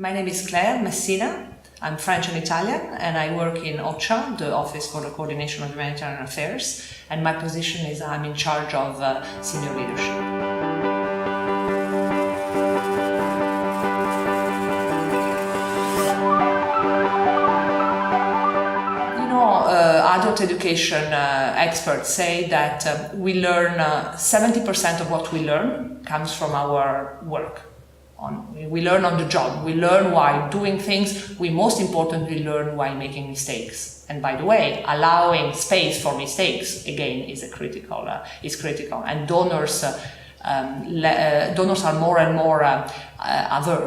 My name is Claire Messina. I'm French and Italian, and I work in OCHA, the Office for the Coordination of Humanitarian Affairs, and my position is I'm in charge of senior leadership. Adult education experts say that we learn 70% of what we learn comes from our work. We learn on the job. We learn while doing things. We most importantly learn while making mistakes. And by the way, allowing space for mistakes again is critical. And donors are more and more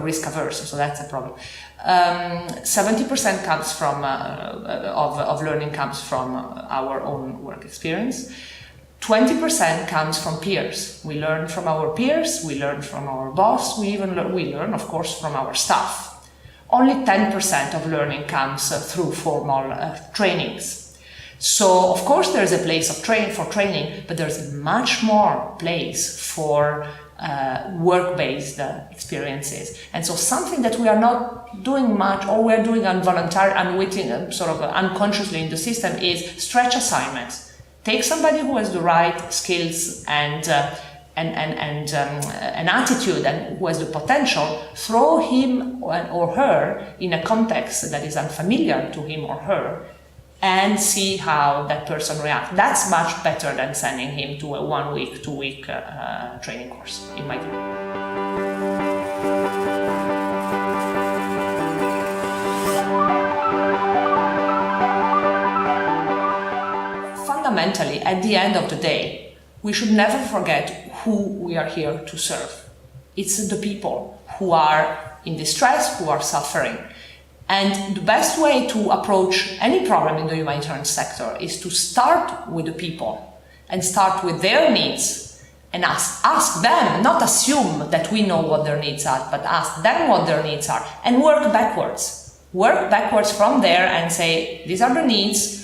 risk averse, so that's a problem. 70% comes from of learning comes from our own work experience. 20% comes from peers. We learn from our peers, we learn from our boss, we learn, of course, from our staff. Only 10% of learning comes through formal trainings. So, of course, there's a place for training, but there's much more place for work-based experiences. And so something that we are not doing much, or we're doing unconsciously in the system, is stretch assignments. Take somebody who has the right skills and an attitude and who has the potential, throw him or her in a context that is unfamiliar to him or her, and see how that person reacts. That's much better than sending him to a 1 week, 2 week training course, in my view. Fundamentally, at the end of the day, we should never forget who we are here to serve. It's the people who are in distress, who are suffering. And the best way to approach any problem in the humanitarian sector is to start with the people and start with their needs and ask them, not assume that we know what their needs are, but ask them what their needs are and work backwards. Work backwards from there and say, these are the needs,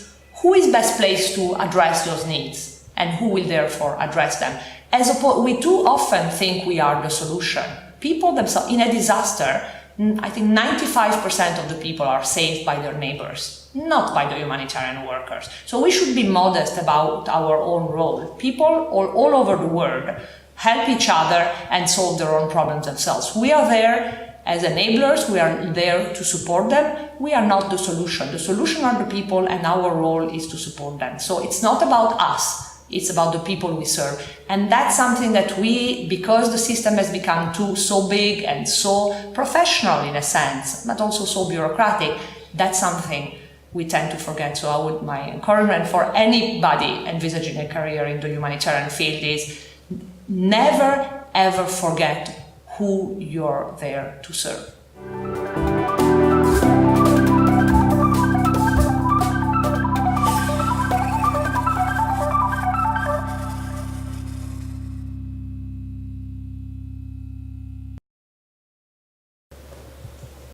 who is best placed to address those needs and who will therefore address them. We too often think we are the solution. People themselves, in a disaster, I think 95% of the people are saved by their neighbors, not by the humanitarian workers. So we should be modest about our own role. People all over the world help each other and solve their own problems themselves. We are there as enablers, we are there to support them. We are not the solution. The solution are the people, and our role is to support them. So it's not about us, it's about the people we serve. And that's something that because the system has become so big and so professional in a sense, but also so bureaucratic, that's something we tend to forget. So my encouragement for anybody envisaging a career in the humanitarian field is never ever forget who you're there to serve.